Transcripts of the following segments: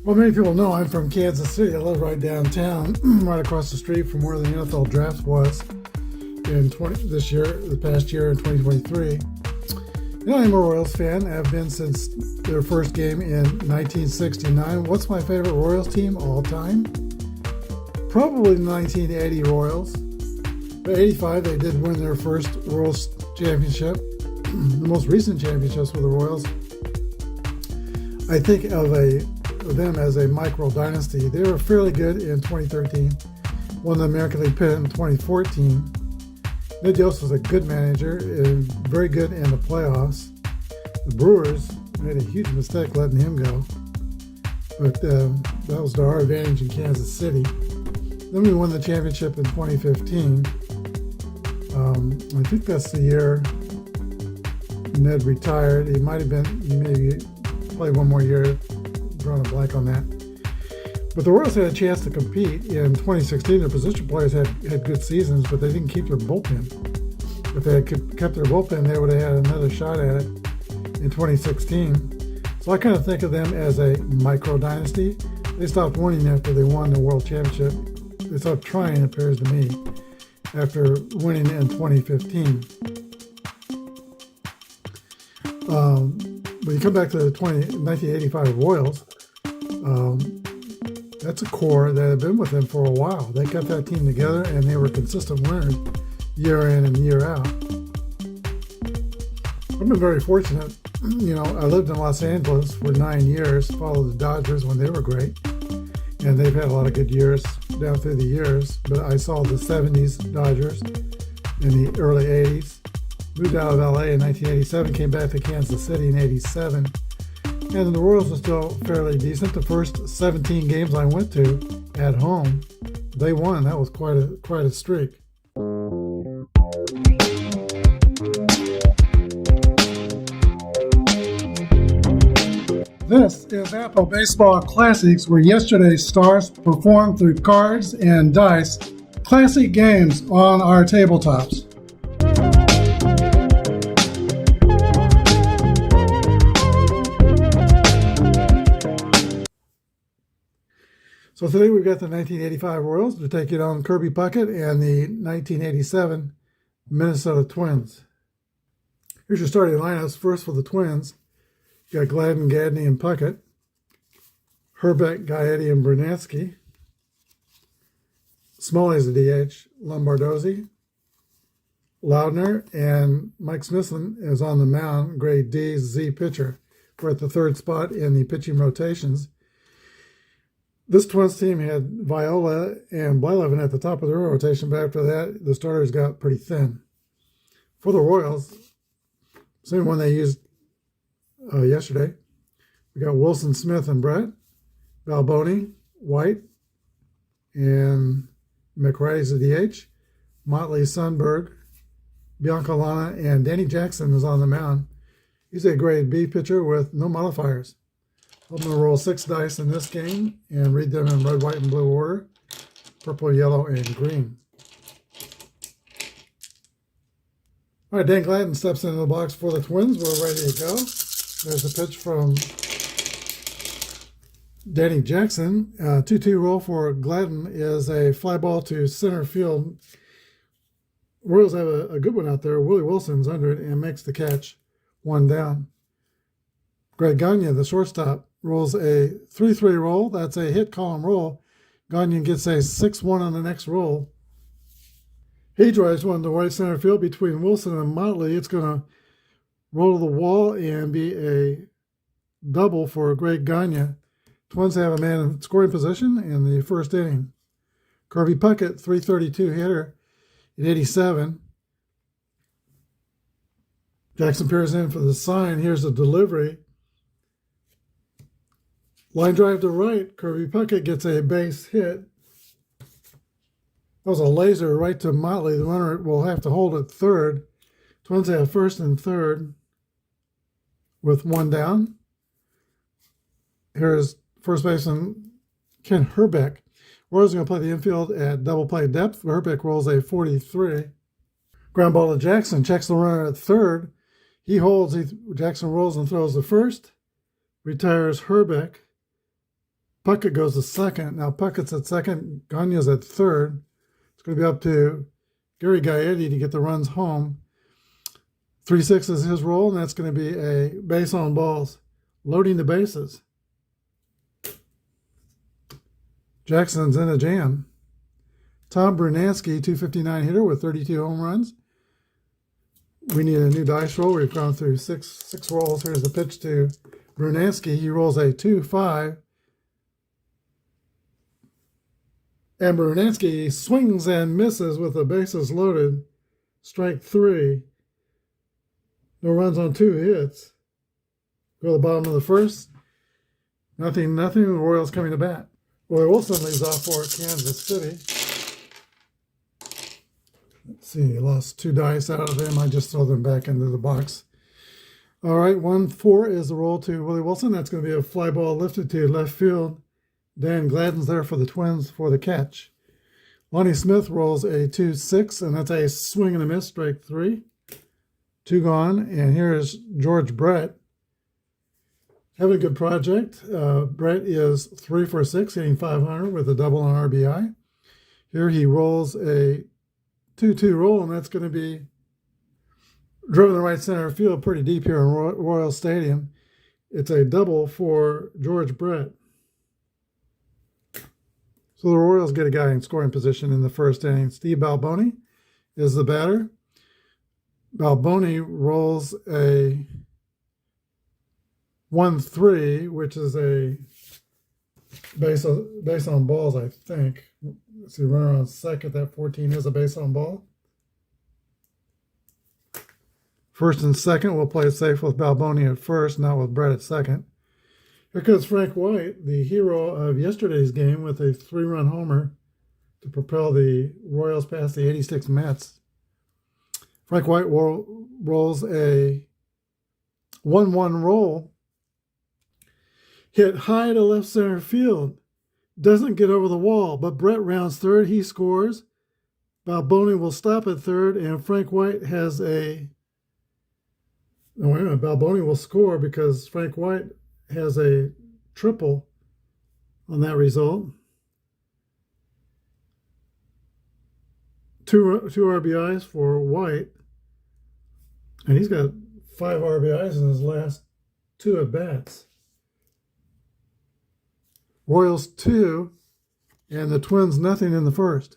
Well, many people know I'm from Kansas City. I live right downtown, right across the street from where the NFL draft was the past year in 2023. I'm a Royals fan. I've been since their first game in 1969. What's my favorite Royals team all time? Probably the 1980 Royals. But 85, they did win their first Royals championship. The most recent championships with the Royals. I think of them as a micro dynasty. They were fairly good in 2013, won the American League pennant in 2014. Ned Yost was a good manager and very good in the playoffs. The Brewers made a huge mistake letting him go, but that was to our advantage in Kansas City. Then we won the championship in 2015. I think that's the year Ned retired. He maybe played one more year. Drawing a blank on that. But the Royals had a chance to compete in 2016. Their position players had good seasons, but they didn't keep their bullpen. If they had kept their bullpen, they would have had another shot at it in 2016. So I kind of think of them as a micro dynasty. They stopped winning after they won the World Championship. They stopped trying, it appears to me, after winning in 2015. When you come back to the 1985 Royals, that's a core that had been with them for a while. They got that team together, and they were consistent winners year in and year out. I've been very fortunate. I lived in Los Angeles for 9 years, followed the Dodgers when they were great, and they've had a lot of good years down through the years. But I saw the 70s Dodgers in the early 80s. Moved out of LA in 1987, came back to Kansas City in 87. And the Royals were still fairly decent. The first 17 games I went to at home, they won. That was quite a streak. This is Apba Baseball Classics, where yesterday's stars performed through cards and dice. Classic games on our tabletops. So today we've got the 1985 Royals to take it on Kirby Puckett and the 1987 Minnesota Twins. Here's your starting lineups. First for the Twins, you got Gladden, Gadney, and Puckett. Herbeck, Gaetti, and Brunansky. Smalley's a DH. Lombardozzi, Loudner, and Mike Smithson is on the mound, grade D, Z pitcher. We're at the third spot in the pitching rotations. This Twins team had Viola and Blyleven at the top of their rotation, but after that, the starters got pretty thin. For the Royals, same one they used yesterday, we got Wilson, Smith, and Brett, Balboni, White, and McRae's the DH, Motley, Sundberg, Biancalana, and Danny Jackson is on the mound. He's a grade B pitcher with no modifiers. I'm going to roll 6 dice in this game and read them in red, white, and blue order. Purple, yellow, and green. All right, Dan Gladden steps into the box for the Twins. We're ready to go. There's a pitch from Danny Jackson. 2-2 roll for Gladden is a fly ball to center field. Royals have a good one out there. Willie Wilson's under it and makes the catch. 1 down. Greg Gagne, the shortstop, rolls a 3-3 roll. That's a hit column roll. Gagne gets a 6-1 on the next roll. He drives one to right center field between Wilson and Motley. It's going to roll to the wall and be a double for Greg Gagne. Twins have a man in scoring position in the first inning. Kirby Puckett, 332 hitter in 87. Jackson peers in for the sign. Here's the delivery. Line drive to right. Kirby Puckett gets a base hit. That was a laser right to Motley. The runner will have to hold at third. Twins have first and third with 1 down. Here's first baseman Ken Herbeck. Royals are going to play the infield at double play depth. Herbeck rolls a 43. Ground ball to Jackson. Checks the runner at third. He holds. Jackson rolls and throws the first. Retires Herbeck. Puckett goes to second. Now Puckett's at second, Gagne's at third. It's going to be up to Gary Gaetti to get the runs home. 3-6 is his roll, and that's going to be a base on balls. Loading the bases. Jackson's in a jam. Tom Brunansky, 259 hitter with 32 home runs. We need a new dice roll. We've gone through six rolls. Here's the pitch to Brunansky. He rolls a 2-5. And Brunansky swings and misses with the bases loaded. Strike 3. No runs on 2 hits. Go to the bottom of the first. Nothing. The Royals coming to bat. Roy Wilson leads off for Kansas City. Let's see, lost 2 dice out of them. I just throw them back into the box. All right, 1-4 is the roll to Willie Wilson. That's going to be a fly ball lifted to left field. Dan Gladden's there for the Twins for the catch. Lonnie Smith rolls a 2-6, and that's a swing and a miss, strike 3. 2 gone, and here is George Brett. Having a good project. Brett is 3 for 6, hitting .500 with a double on RBI. Here he rolls a 2-2 roll, and that's going to be driven to right center field pretty deep here in Royal Stadium. It's a double for George Brett. So the Royals get a guy in scoring position in the first inning. Steve Balboni is the batter. Balboni rolls a 1-3, which is a base on balls, I think. Let's see, runner on second. That 14 is a base on ball. First and second, we'll play it safe with Balboni at first, not with Brett at second. Here comes Frank White, the hero of yesterday's game, with a 3-run homer to propel the Royals past the 86 Mets. Frank White rolls a 1-1 roll, hit high to left center field. Doesn't get over the wall, but Brett rounds third. He scores. Balboni will stop at third, and Frank White has a... No, wait a minute. Balboni will score because Frank White has a triple on that result. Two RBIs for White, and he's got 5 RBIs in his last 2 at-bats. Royals 2, and the Twins nothing in the first.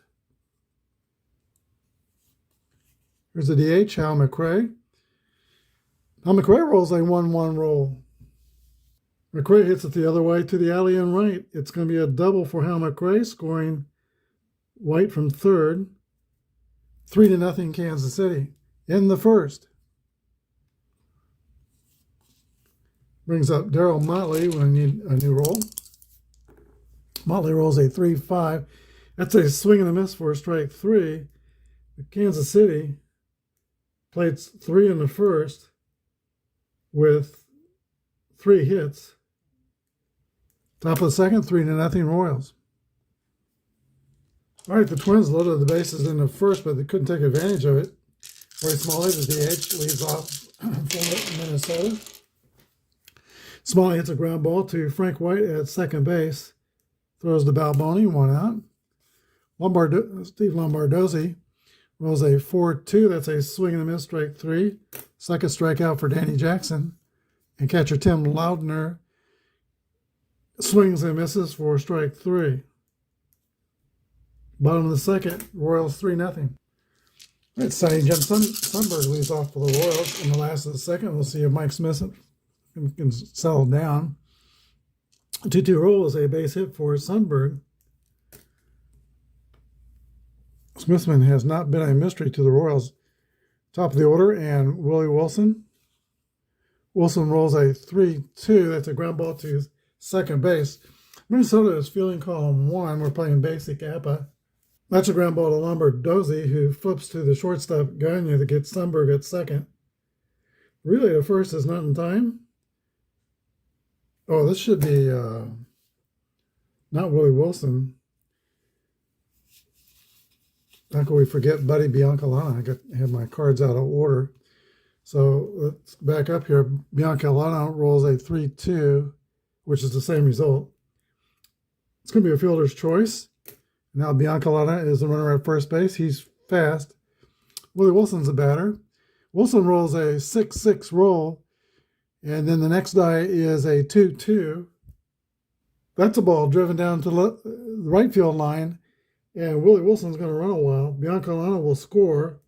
Here's the DH, Hal McRae. Hal McRae rolls a 1-1 roll. McRae hits it the other way to the alley and right. It's going to be a double for Hal McRae, scoring White from third. 3-0 Kansas City in the first. Brings up Darryl Motley when we need a new roll. Motley rolls a 3-5. That's a swing and a miss for strike 3. Kansas City played 3 in the first with 3 hits. Top of the second, 3-0 Royals. All right, the Twins loaded the bases in the first, but they couldn't take advantage of it. Roy Smalley, the DH, leads off for Minnesota. Smalley hits a ground ball to Frank White at second base. Throws to Balboni, 1 out. Steve Lombardozzi rolls a 4-2. That's a swing and a miss, strike 3. Second strikeout for Danny Jackson. And catcher Tim Loudner swings and misses for strike 3. Bottom of the second, Royals 3-0. All right, Sonny Jim Sundberg leads off for the Royals in the last of the second. We'll see if Mike Smith can settle down. 2-2 roll is a base hit for Sundberg. Smithman has not been a mystery to the Royals. Top of the order, and Willie Wilson. Wilson rolls a 3-2. That's a ground ball to second base. Minnesota is fielding column 1. We're playing basic Apba. That's a ground ball to Lombardozzi, who flips to the shortstop Gagne to get Sundberg at second. Relay to first is not in time. Oh, this should be not Willie Wilson. How can we forget Buddy Biancalana? I have my cards out of order. So let's back up here. Biancalana rolls a 3-2, which is the same result. It's going to be a fielder's choice. Now Biancalana is the runner at first base. He's fast. Willie Wilson's the batter. Wilson rolls a 6-6 roll, and then the next die is a 2-2. That's a ball driven down to the right field line, and Willie Wilson's going to run a while. Biancalana will score.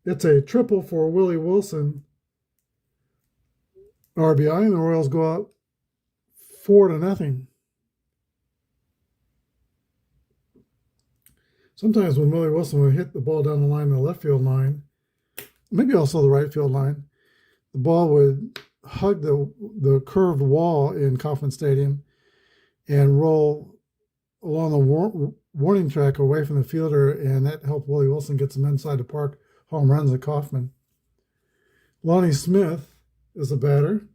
It's a triple for Willie Wilson. RBI, and the Royals go up 4-0. Sometimes when Willie Wilson would hit the ball down the line, the left field line, maybe also the right field line, the ball would hug the curved wall in Kauffman Stadium and roll along the warning track away from the fielder, and that helped Willie Wilson get some inside the park home runs at Kauffman. Lonnie Smith is the batter.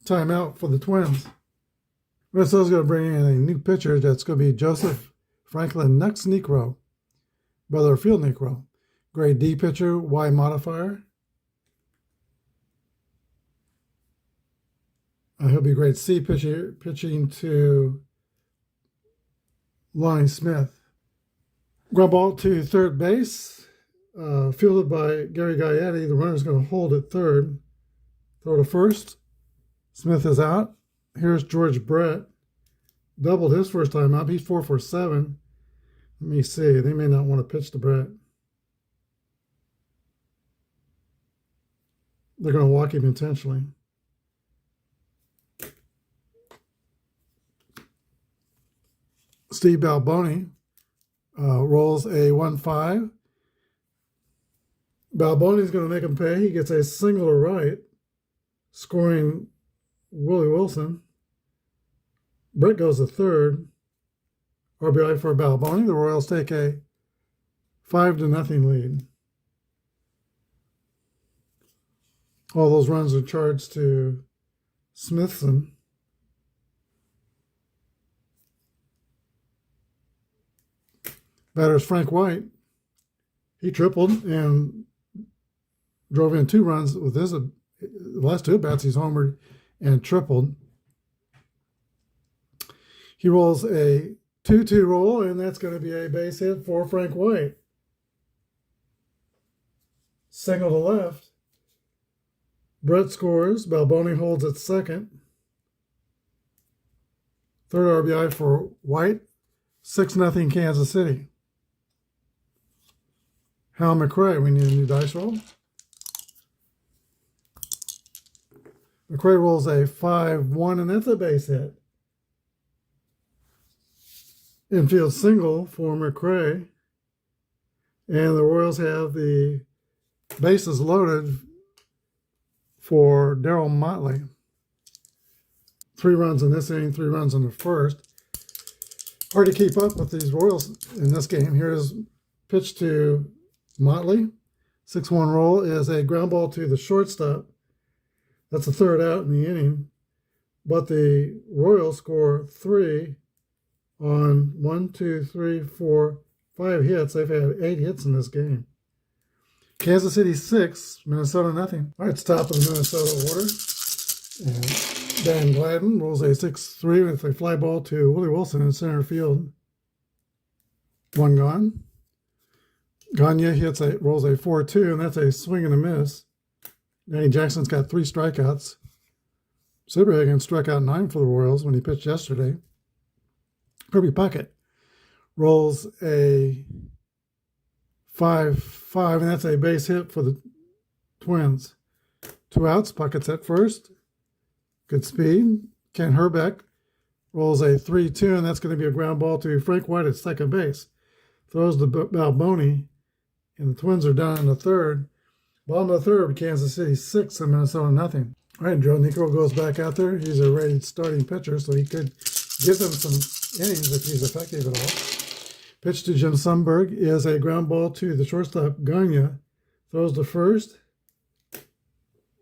Timeout for the Twins. Minnesota's going to bring in a new pitcher. That's going to be Joseph Franklin Nux Necro, brother of Field Necro. Grade D pitcher, Y modifier. He'll be grade C pitcher, pitching to Lonnie Smith. Ground ball to third base, fielded by Gary Gaetti. The runner's going to hold at third. Throw to first. Smith is out. Here's George Brett. Doubled his first time up. He's 4 for 7. Let me see. They may not want to pitch to Brett. They're going to walk him intentionally. Steve Balboni rolls a 1-5. Balboni's going to make him pay. He gets a single to right, scoring Willie Wilson. Brett goes to third. RBI for Balboni. The Royals take a 5-0 lead. All those runs are charged to Smithson. Batter's Frank White. He tripled and drove in 2 runs with his the last 2 at-bats. He's homered and tripled. He rolls a 2-2 roll, and that's going to be a base hit for Frank White. Single to left. Brett scores. Balboni holds at second. Third RBI for White. 6-0 Kansas City. Hal McRae, we need a new dice roll. McRae rolls a 5-1, and that's a base hit. Infield single for McRae. And the Royals have the bases loaded for Darryl Motley. 3 runs in this inning, 3 runs in the first. Hard to keep up with these Royals in this game. Here's pitch to Motley. 6-1 roll is a ground ball to the shortstop. That's the third out in the inning. But the Royals score 3 on 5 hits. They've had 8 hits in this game. Kansas City 6, Minnesota nothing. All right, it's top of the Minnesota order. And Dan Gladden rolls a 6-3 with a fly ball to Willie Wilson in center field. 1 gone. Gagne rolls a 4-2, and that's a swing and a miss. Danny Jackson's got 3 strikeouts. Silverhagen struck out 9 for the Royals when he pitched yesterday. Kirby Puckett rolls a 5-5, and that's a base hit for the Twins. 2 outs. Puckett's at first. Good speed. Ken Herbeck rolls a 3-2, and that's going to be a ground ball to Frank White at second base. Throws to Balboni, and the Twins are down in the third. Bottom of the third, Kansas City 6 and Minnesota nothing. All right, Joe Necro goes back out there. He's a rated starting pitcher, so he could give them some innings if he's effective at all. Pitch to Jim Sundberg is a ground ball to the shortstop, Gagne. Throws to first.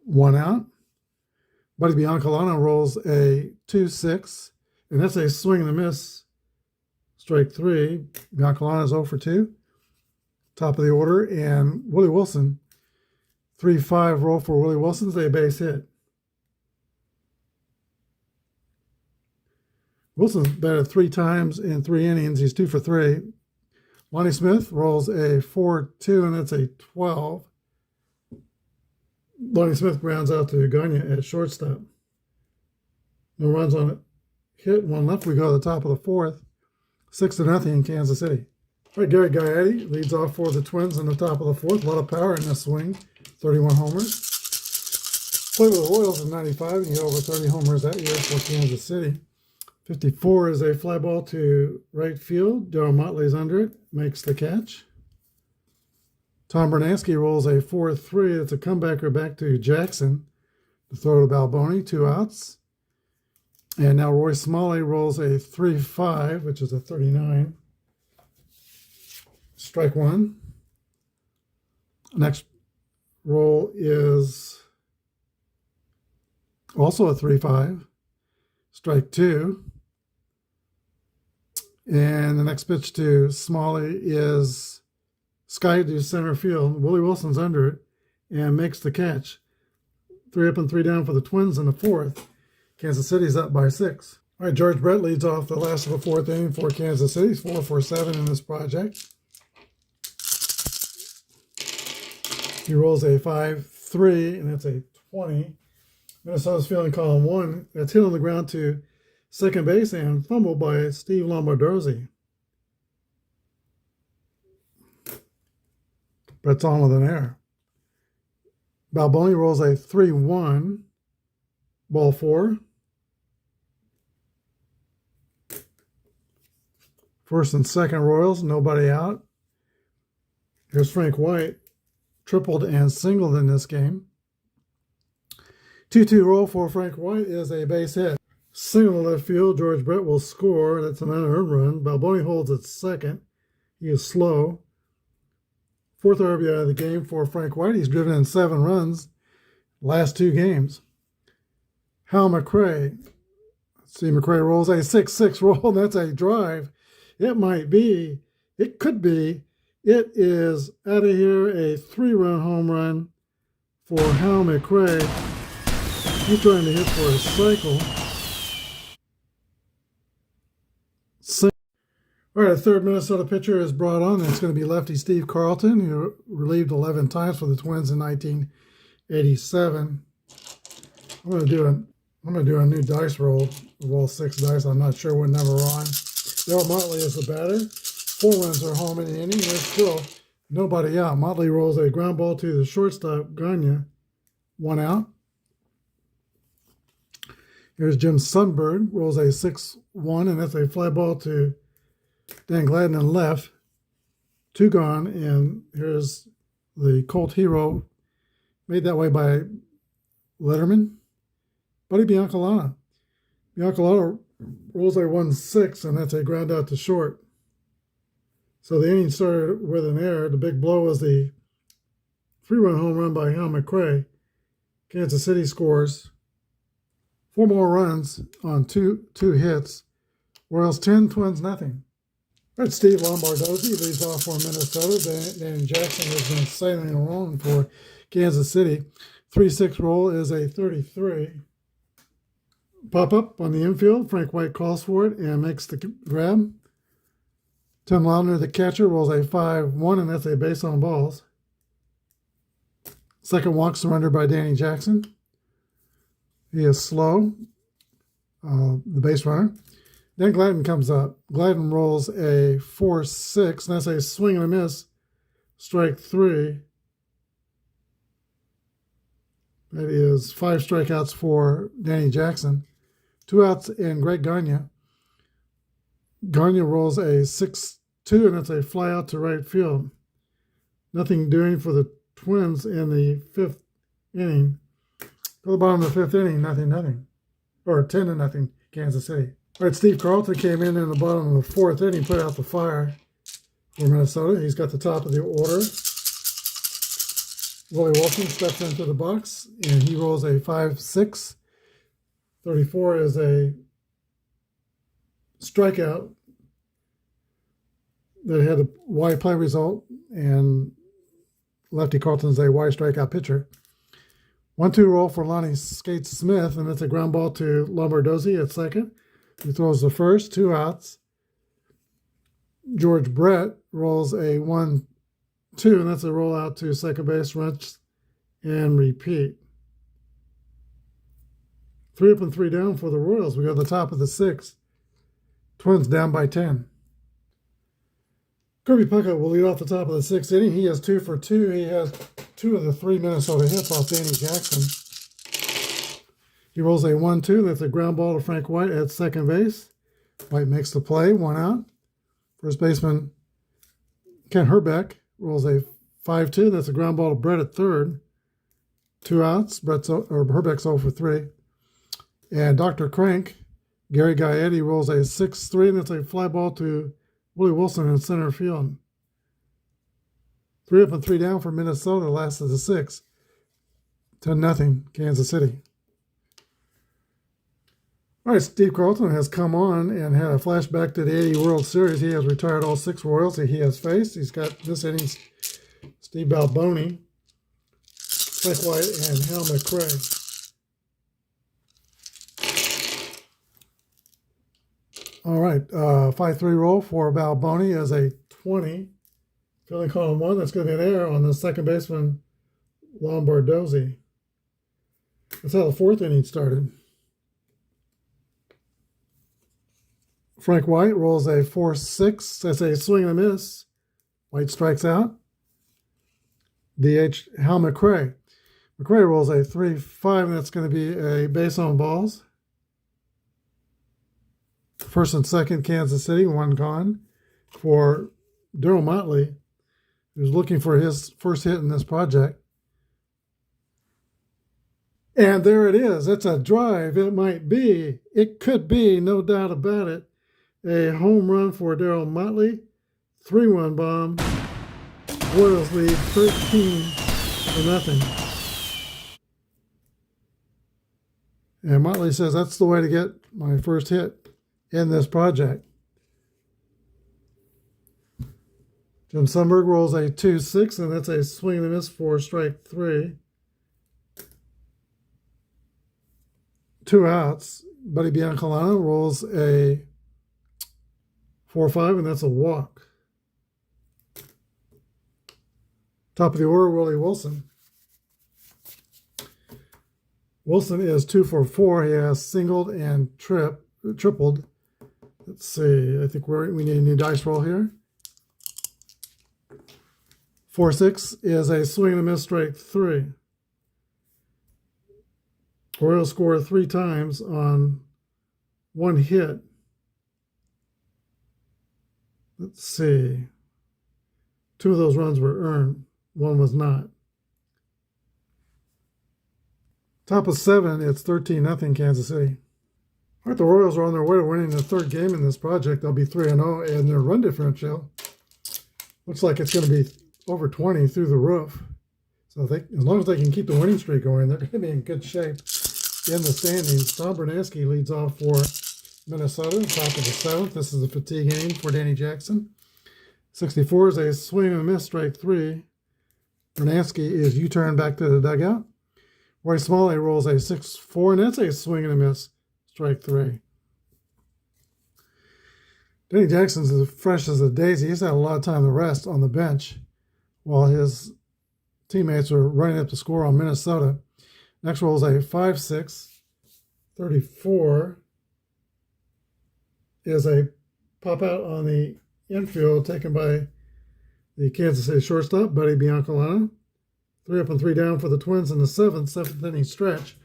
1 out. Buddy Biancalana rolls a 2-6, and that's a swing and a miss. Strike 3. Biancalana's 0 for 2. Top of the order, and Willie Wilson. 3-5 roll for Willie Wilson's a base hit. Wilson's batted 3 times in 3 innings. He's 2 for 3. Lonnie Smith rolls a 4-2, and that's a 12. Lonnie Smith grounds out to Gagne at shortstop. No runs on it. Hit, 1 left. We go to the top of the 4th. 6-0 in Kansas City. All right, Gary Gaetti leads off for the Twins in the top of the 4th. A lot of power in this swing. 31 homers. Played with the Royals in 95, and he had over 30 homers that year for Kansas City. 54 is a fly ball to right field. Darryl Motley's under it, makes the catch. Tom Bernansky rolls a 4-3. It's a comebacker back to Jackson. The throw to Balboni, 2 outs. And now Roy Smalley rolls a 3-5, which is a 39. Strike 1. Next roll is also a 3-5. Strike 2. And the next pitch to Smalley is sky to center field. Willie Wilson's under it and makes the catch. 3 up and 3 down for the Twins in the 4th. Kansas City's up by 6. All right, George Brett leads off the last of the 4th inning for Kansas City. 4 for 7 in this project. He rolls a 5-3, and that's a 20. Minnesota's fielding column 1. That's hit on the ground to second base and fumbled by Steve Lombardozzi. Brett's on with an error. Balboni rolls a 3-1. Ball 4. First and second Royals, nobody out. Here's Frank White. Tripled and singled in this game. 2-2 roll for Frank White is a base hit. Single to left field. George Brett will score. That's an unearned run. Balboni holds at second. He is slow. 4th RBI of the game for Frank White. He's driven in 7 runs last 2 games. Hal McRae. Let's see, McRae rolls a 6-6 roll. That's a drive. It might be. It could be. It is out of here, a 3-run home run for Hal McRae. He's trying to hit for a cycle. All right, a third Minnesota pitcher is brought on. It's going to be lefty Steve Carlton, who relieved 11 times for the Twins in 1987. I'm going to do a new dice roll of all 6 dice. I'm not sure what number we're on. Darryl Motley is the batter. 4 runs are home in the inning. There's still nobody out. Motley rolls a ground ball to the shortstop, Gagne. 1 out. Here's Jim Sundberg. Rolls a 6-1, and that's a fly ball to Dan Gladden and left. 2 gone, and here's the Colt hero, made that way by Letterman. Buddy Biancalana. Biancalana rolls a 1-6, and that's a ground out to short. So the inning started with an error. The big blow was the 3-run home run by Hal McRae. Kansas City scores 4 more runs on two hits. Royals 10, Twins nothing. All right, Steve Lombardozzi leads off for Minnesota. Danny Jackson has been sailing along for Kansas City. 3-6 roll is a 33. Pop up on the infield. Frank White calls for it and makes the grab. Tim Laudner, the catcher, rolls a 5-1, and that's a base on balls. Second walk surrendered by Danny Jackson. He is slow, the base runner. Then Gladden comes up. Gladden rolls a 4-6, and that's a swing and a miss. Strike 3. That is 5 strikeouts for Danny Jackson. 2 outs and Greg Gagne. Gagne rolls a 6-2, and that's a fly out to right field. Nothing doing for the Twins in the 5th inning. To the bottom of the 5th inning, nothing. Or 10-0, Kansas City. All right, Steve Carlton came in the bottom of the 4th inning, put out the fire for Minnesota. He's got the top of the order. Willie Wilson steps into the box, and he rolls a 5-6. 34 is a strikeout that had a wide play result, and lefty Carlton's a wide strikeout pitcher. 1-2 roll for Lonnie Skates Smith, and it's a ground ball to Lombardozzi at second. He throws the first, 2 outs. George Brett rolls a 1-2, and that's a roll out to second base, rinse, and repeat. 3 up and 3 down for the Royals. We go to the top of the 6th. Twins down by 10. Kirby Puckett will lead off the top of the 6th inning. He has 2 for 2. He has 2 of the 3 Minnesota hits off Danny Jackson. He rolls a 1-2. That's a ground ball to Frank White at second base. White makes the play, 1 out. First baseman Ken Herbeck rolls a 5-2. That's a ground ball to Brett at third. 2 outs. Herbeck's 0 for 3. And Dr. Crank, Gary Gaetti, rolls a 6-3, and that's a fly ball to Willie Wilson in center field. 3 up and 3 down for Minnesota, last of the 6th. 10-0, Kansas City. All right, Steve Carlton has come on and had a flashback to the 80 World Series. He has retired all 6 Royals that he has faced. He's got this inning's Steve Balboni, Frank White, and Hal McRae. All right, 5-3 roll for Balboni as a 20. Fielding column 1, that's going to be an error on the second baseman, Lombardozzi. That's how the 4th inning started. Frank White rolls a 4-6. That's a swing and a miss. White strikes out. DH Hal McRae. McRae rolls a 3-5, and that's going to be a base on balls. First and second, Kansas City, 1 gone for Darryl Motley, who's looking for his first hit in this project. And there it is. It's a drive. It might be. It could be, no doubt about it. A home run for Darryl Motley. 3-1 bomb. Royals lead 13-0. And Motley says that's the way to get my first hit in this project. Jim Sundberg rolls a 2-6, and that's a swing and a miss for strike 3. 2 outs. Buddy Biancalana rolls a 4-5, and that's a walk. Top of the order, Willie Wilson. Wilson is 2 for 4. He has singled and tripled. Let's see. I think we need a new dice roll here. 4-6 is a swing and a miss, strike 3. Orioles score 3 times on 1 hit. Let's see. 2 of those runs were earned. 1 was not. Top of 7, it's 13-0 Kansas City. All right, the Royals are on their way to winning the 3rd game in this project. They'll be 3-0, and their run differential looks like it's going to be over 20 through the roof. So as long as they can keep the winning streak going, they're going to be in good shape in the standings. Tom Bernansky leads off for Minnesota, top of the 7th. This is a fatigue inning for Danny Jackson. 64 is a swing and a miss, strike 3. Bernansky is U-turn back to the dugout. Roy Smalley rolls a 6-4, and that's a swing and a miss, strike 3. Danny Jackson's as fresh as a daisy. He's had a lot of time to rest on the bench while his teammates are running up the score on Minnesota. Next rolls a 5-6. 34 is a pop out on the infield taken by the Kansas City shortstop, Buddy Biancalana. 3 up and 3 down for the Twins in the 7th inning stretch.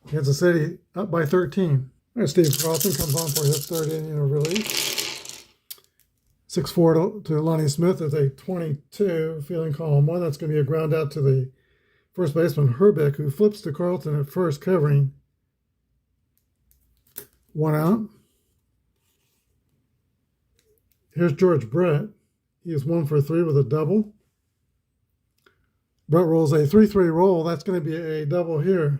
Kansas City up by 13. All right, Steve Carlton comes on for his 3rd inning of relief. 6-4 to Lonnie Smith is a 22, fielding column 1. That's going to be a ground out to the first baseman Herbeck, who flips to Carlton at first, covering. 1 out. Here's George Brett. He is 1 for 3 with a double. Brett rolls a 3-3 roll. That's going to be a double here.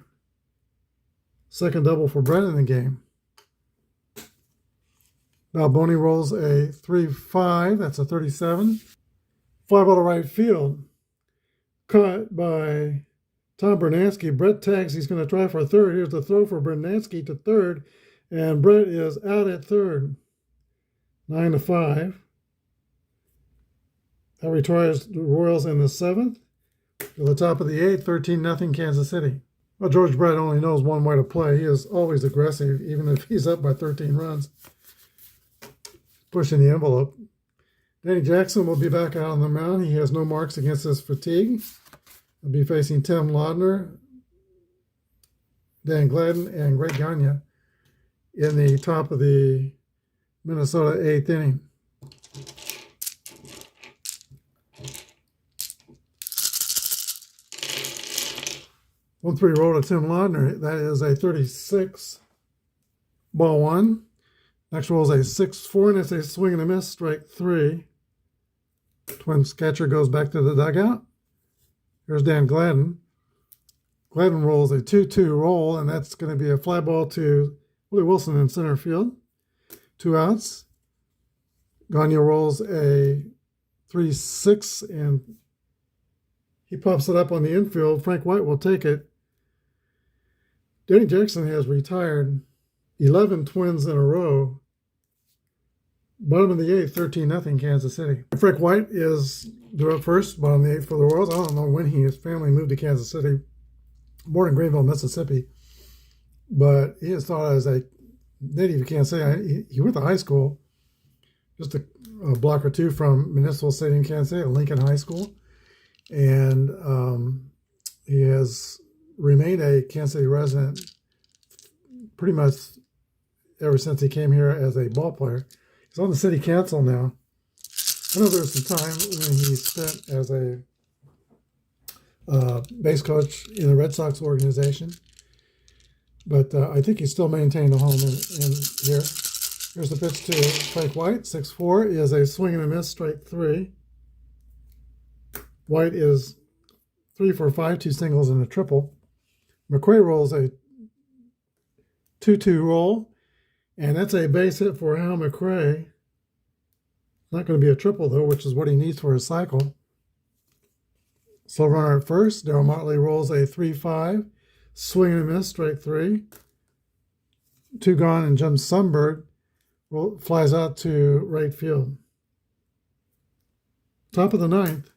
Second double for Brett in the game. Balboni rolls a 3-5. That's a 37. Fly ball to right field. Caught by Tom Bernansky. Brett tags. He's going to try for a third. Here's the throw for Bernansky to third. And Brett is out at third, 9-5. That retires the Royals in the 7th. To the top of the 8th, 13-0 Kansas City. Well, George Brett only knows one way to play. He is always aggressive, even if he's up by 13 runs. Pushing the envelope. Danny Jackson will be back out on the mound. He has no marks against his fatigue. He'll be facing Tim Laudner, Dan Gladden, and Greg Gagne in the top of the Minnesota 8th inning. One 3 roll to Tim Laudner. That is a 36. Ball 1. Next roll is a 6-4, and it's a swing and a miss, strike 3. Twins catcher goes back to the dugout. Here's Dan Gladden. Gladden rolls a 2-2 roll, and that's going to be a fly ball to Willie Wilson in center field. 2 outs. Gagne rolls a 3-6, and he pops it up on the infield. Frank White will take it. Danny Jackson has retired 11 Twins in a row. Bottom of the 8th, 13-0 Kansas City. Frank White is due up first, bottom of the 8th for the Royals. I don't know when his family moved to Kansas City. Born in Greenville, Mississippi. But he is thought as a native of Kansas City. He went to high school, just a block or two from Municipal Stadium, Kansas City, Lincoln High School. And he has remained a Kansas City resident pretty much ever since he came here as a ball player. He's on the city council now. I know there was some time when he spent as a base coach in the Red Sox organization, but I think he's still maintained a home in here. Here's the pitch to Frank White. 6-4 is a swing and a miss, strike 3. White is 3 for 5, 2 singles and a triple. McRae rolls a 2-2 roll, and that's a base hit for Hal McRae. Not going to be a triple, though, which is what he needs for his cycle. Slow runner at first. Darryl Motley rolls a 3-5. Swing and a miss, strike 3. 2 gone, and Jim Sundberg flies out to right field. Top of the 9th.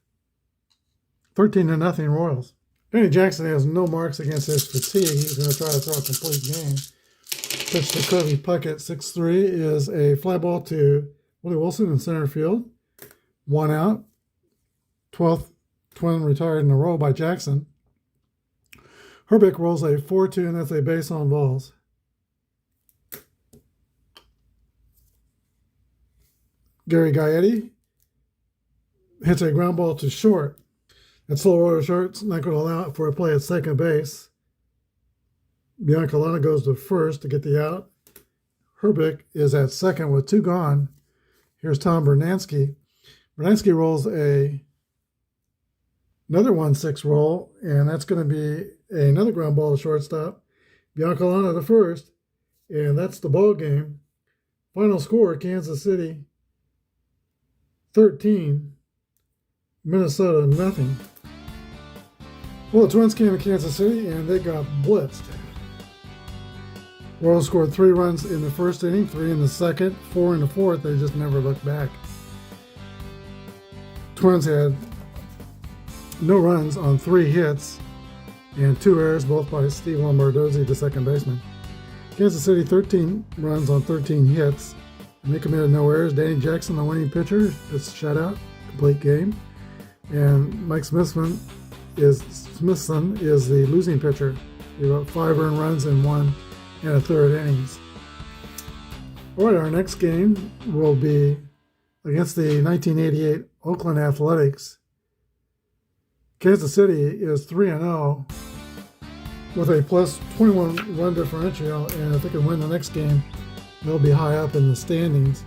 13-0 Royals. Danny Jackson has no marks against his fatigue. He's going to try to throw a complete game. Pitch to Kirby Puckett. 6-3 is a fly ball to Willie Wilson in center field. 1 out. 12th Twin retired in a row by Jackson. Herbeck rolls a 4-2, and that's a base on balls. Gary Gaetti hits a ground ball to short. That slow roller short's not going to allow it for a play at second base. Biancalana goes to first to get the out. Herbeck is at second with 2 gone. Here's Tom Bernansky. Bernansky rolls another 1-6 roll, and that's going to be another ground ball to shortstop. Biancalana to first, and that's the ball game. Final score, Kansas City 13, Minnesota nothing. Well, the Twins came to Kansas City, and they got blitzed. Royals scored 3 runs in the first inning, 3 in the second, 4 in the fourth. They just never looked back. Twins had no runs on 3 hits and 2 errors, both by Steve Lombardozzi, the second baseman. Kansas City 13 runs on 13 hits, and they committed no errors. Danny Jackson, the winning pitcher, it's shutout, complete game. And Mike Smithson is the losing pitcher. He wrote 5 earned runs in 1 1/3 innings. All right, our next game will be against the 1988 Oakland Athletics. Kansas City is 3-0 with a plus 21 run differential, and if they can win the next game, they'll be high up in the standings.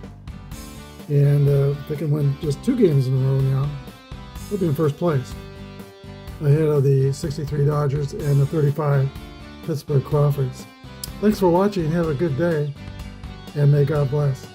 And if they can win just 2 games in a row now, they'll be in first place, ahead of the 63 Dodgers and the 35 Pittsburgh Crawfords. Thanks for watching. Have a good day, and may God bless.